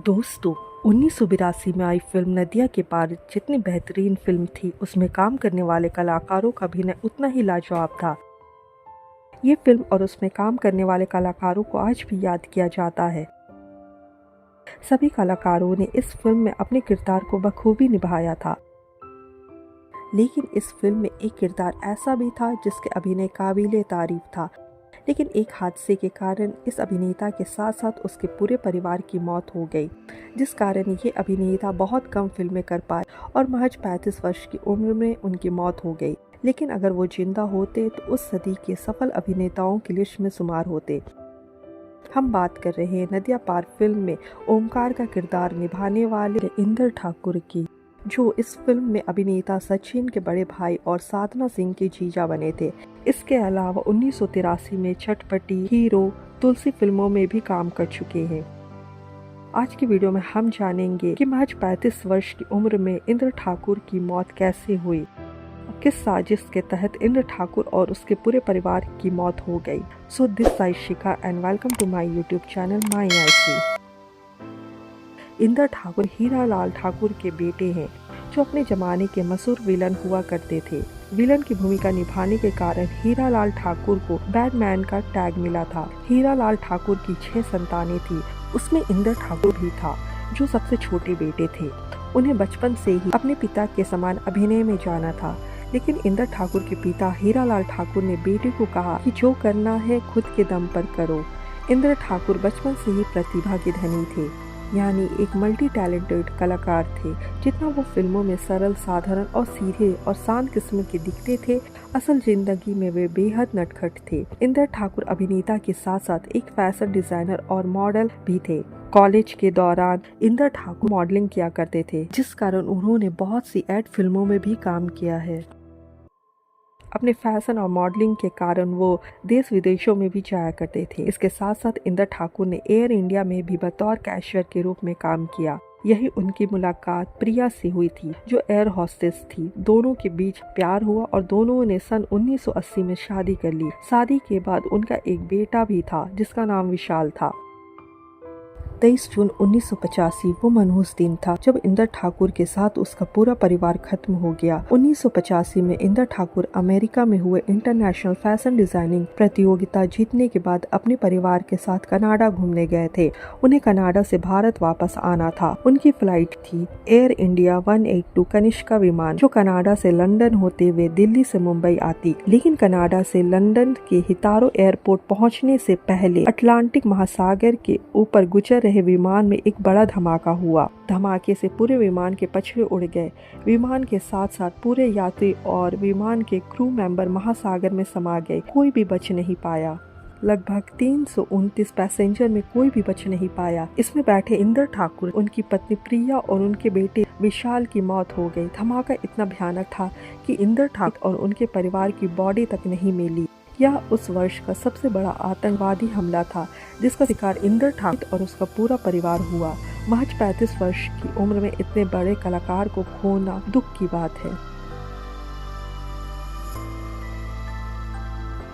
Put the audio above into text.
दोस्तों, 1982 में आई फिल्म नदिया के पार जितनी बेहतरीन फिल्म थी, उसमें काम करने वाले कलाकारों का अभिनय उतना ही लाजवाब था। ये फिल्म और उसमें काम करने वाले कलाकारों को आज भी याद किया जाता है। सभी कलाकारों ने इस फिल्म में अपने किरदार को बखूबी निभाया था। लेकिन इस फिल्म में एक किरदार ऐसा भी था जिसके अभिनय काबिले तारीफ था, लेकिन एक हादसे के कारण इस अभिनेता के साथ साथ उसके पूरे परिवार की मौत हो गई, जिस कारण ये अभिनेता बहुत कम फिल्में कर पाए और महज 35 वर्ष की उम्र में उनकी मौत हो गई। लेकिन अगर वो जिंदा होते तो उस सदी के सफल अभिनेताओं की लिस्ट में शुमार होते। हम बात कर रहे हैं नदिया पार फिल्म में ओमकार का किरदार निभाने वाले इंद्र ठाकुर की, जो इस फिल्म में अभिनेता सचिन के बड़े भाई और साधना सिंह के जीजा बने थे। इसके अलावा 1983 में चटपटी, हीरो, तुलसी फिल्मों में भी काम कर चुके हैं। आज की वीडियो में हम जानेंगे कि महज 35 वर्ष की उम्र में इंद्र ठाकुर की मौत कैसे हुई, किस साजिश के तहत इंद्र ठाकुर और उसके पूरे परिवार की मौत हो गई। So this I Shikha and welcome to my YouTube channel my IC. Indra Thakur Hira Lal Thakur के बेटे हैं, जो अपने जमाने के मशहूर विलन हुआ करते थे। विलन की भूमिका निभाने के कारण हीरा लाल ठाकुर को बैटमैन का टैग मिला था। हीरा लाल ठाकुर की 6 संतानें थी, उसमें इंद्र ठाकुर भी था, जो सबसे छोटे बेटे थे। उन्हें बचपन से ही अपने पिता के समान अभिनय में जाना था, लेकिन इंद्र ठाकुर के पिता हीरा लाल ठाकुर ने बेटे को कहा कि जो करना है खुद के दम पर करो। इंद्र ठाकुर बचपन से ही प्रतिभा के धनी थे, यानी एक मल्टी टैलेंटेड कलाकार थे। जितना वो फिल्मों में सरल, साधारण और सीधे और शांत किस्म के दिखते थे, असल जिंदगी में वे बेहद नटखट थे। इंद्र ठाकुर अभिनेता के साथ साथ एक फैशन डिजाइनर और मॉडल भी थे। कॉलेज के दौरान इंद्र ठाकुर मॉडलिंग किया करते थे, जिस कारण उन्होंने बहुत सी एड फिल्मों में भी काम किया है। अपने फैशन और मॉडलिंग के कारण वो देश विदेशों में भी जाया करते थे। इसके साथ साथ इंद्र ठाकुर ने एयर इंडिया में भी बतौर कैशियर के रूप में काम किया। यही उनकी मुलाकात प्रिया से हुई थी, जो एयर होस्टेस थी। दोनों के बीच प्यार हुआ और दोनों ने सन 1980 में शादी कर ली। शादी के बाद उनका एक बेटा भी था, जिसका नाम विशाल था। 23 जून 1985 वो मनहूस दिन था जब इंद्र ठाकुर के साथ उसका पूरा परिवार खत्म हो गया। 1985 में इंद्र ठाकुर अमेरिका में हुए इंटरनेशनल फैशन डिजाइनिंग प्रतियोगिता जीतने के बाद अपने परिवार के साथ कनाडा घूमने गए थे। उन्हें कनाडा से भारत वापस आना था। उनकी फ्लाइट थी एयर इंडिया 182 कनिष्का विमान, जो कनाडा से लंदन होते हुए दिल्ली से मुंबई आती। लेकिन कनाडा से लंदन के हितारो एयरपोर्ट पहुँचने से पहले अटलांटिक महासागर के ऊपर गुजर विमान में एक बड़ा धमाका हुआ। धमाके से पूरे विमान के पछड़े उड़ गए। विमान के साथ साथ पूरे यात्री और विमान के क्रू मेंबर महासागर में समा गए। कोई भी बच नहीं पाया। लगभग 329 पैसेंजर में कोई भी बच नहीं पाया। इसमें बैठे इंद्र ठाकुर, उनकी पत्नी प्रिया और उनके बेटे विशाल की मौत हो गई। धमाका इतना भयानक था कि इंद्र ठाकुर और उनके परिवार की बॉडी तक नहीं मिली। यह उस वर्ष का सबसे बड़ा आतंकवादी हमला था, जिसका शिकार इंद्र ठाकुर और उसका पूरा परिवार हुआ। महज 35 वर्ष की उम्र में इतने बड़े कलाकार को खोना दुख की बात है।